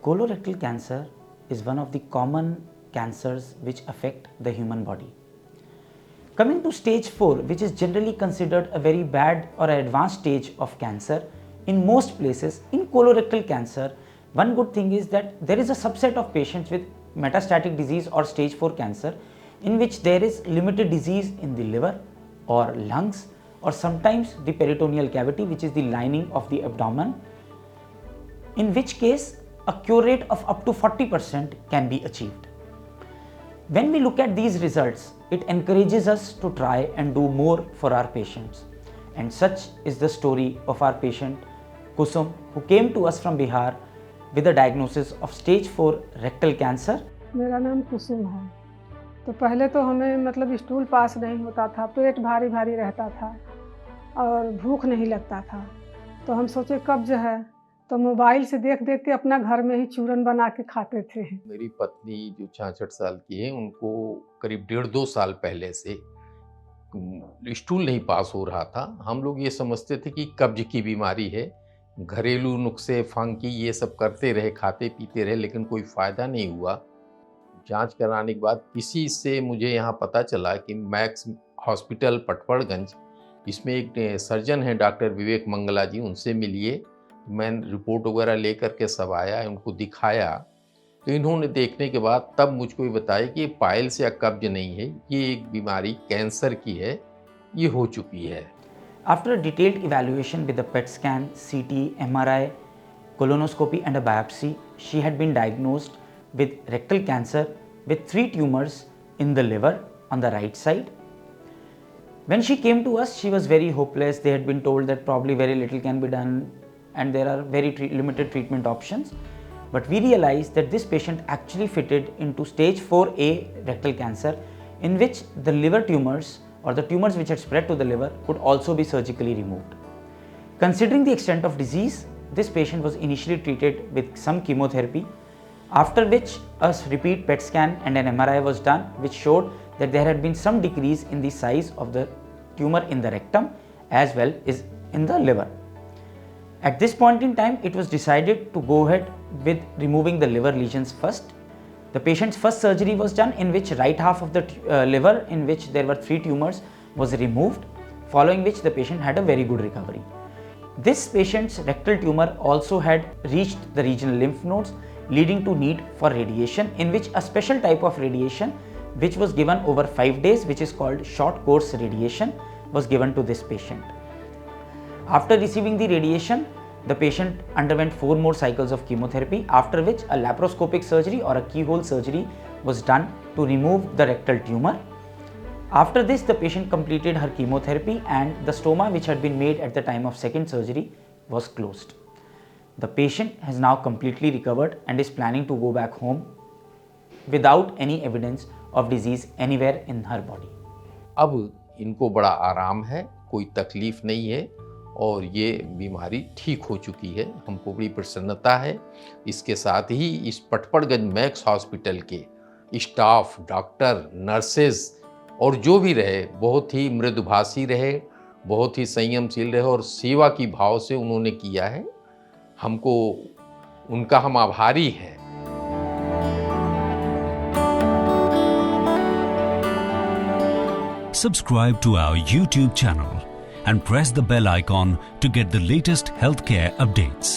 Colorectal cancer is one of the common cancers which affect the human body. Coming to stage 4, which is generally considered a very bad or advanced stage of cancer, in most places in colorectal cancer, one good thing is that there is a subset of patients with metastatic disease or stage 4 cancer in which there is limited disease in the liver or lungs or sometimes the peritoneal cavity, which is the lining of the abdomen, in which case a cure rate of up to 40% can be achieved. When we look at these results, it encourages us to try and do more for our patients. And such is the story of our patient Kusum, who came to us from Bihar with a diagnosis of stage 4 rectal cancer. मेरा नाम कुसुम है। तो पहले तो हमें मतलब stool pass नहीं होता था, पेट भारी भारी रहता था और भूख नहीं लगता था। तो हम सोचे कब्ज है, तो मोबाइल से देख देख के अपना घर में ही चूरन बना के खाते थे। मेरी पत्नी जो 66 साल की है, उनको करीब 1.5-2 साल पहले से स्टूल नहीं पास हो रहा था। हम लोग ये समझते थे कि कब्ज की बीमारी है, घरेलू नुस्खे फंकी ये सब करते रहे, खाते पीते रहे, लेकिन कोई फ़ायदा नहीं हुआ। जांच कराने के बाद किसी से मुझे यहाँ पता चला कि मैक्स हॉस्पिटल पटपड़गंज, इसमें एक सर्जन है डॉक्टर विवेक मंगला जी, उनसे मिलिए। मैं रिपोर्ट वगैरह लेकर के सब आया, उनको दिखाया, तो इन्होंने देखने के बाद तब मुझको ये बताया कि ये पाइल्स या कब्ज नहीं है, ये एक बीमारी कैंसर की है, ये हो चुकी है। After a detailed evaluation with a PET scan, CT, MRI, colonoscopy and a biopsy, she had been diagnosed with rectal cancer with 3 tumors in the liver on the right side. When she came to us, she was very hopeless. They had been told that probably very little can be done and there are very limited treatment options. But we realized that this patient actually fitted into stage 4A rectal cancer, in which the liver tumors or the tumors which had spread to the liver could also be surgically removed. Considering the extent of disease, this patient was initially treated with some chemotherapy, after which a repeat PET scan and an MRI was done, which showed that there had been some decrease in the size of the tumor in the rectum as well as in the liver. At this point in time, it was decided to go ahead with removing the liver lesions first. The patient's first surgery was done, in which right half of the liver, in which there were 3 tumors, was removed, following which the patient had a very good recovery. This patient's rectal tumor also had reached the regional lymph nodes, leading to need for radiation, in which a special type of radiation which was given over 5 days, which is called short course radiation, was given to this patient. After receiving the radiation, the patient underwent 4 more cycles of chemotherapy, after which a laparoscopic surgery or a keyhole surgery was done to remove the rectal tumor. After this, the patient completed her chemotherapy and the stoma which had been made at the time of second surgery was closed. The patient has now completely recovered and is planning to go back home without any evidence of disease anywhere in her body. अब इनको बड़ा आराम है, कोई तकलीफ नहीं है और ये बीमारी ठीक हो चुकी है। हमको बड़ी प्रसन्नता है। इसके साथ ही इस पटपड़गंज मैक्स हॉस्पिटल के स्टाफ, डॉक्टर, नर्सेज और जो भी रहे, बहुत ही मृदुभाषी रहे, बहुत ही संयमशील रहे और सेवा की भाव से उन्होंने किया है। हमको उनका हम आभारी हैं। Subscribe to our YouTube channel and press the bell icon to get the latest healthcare updates.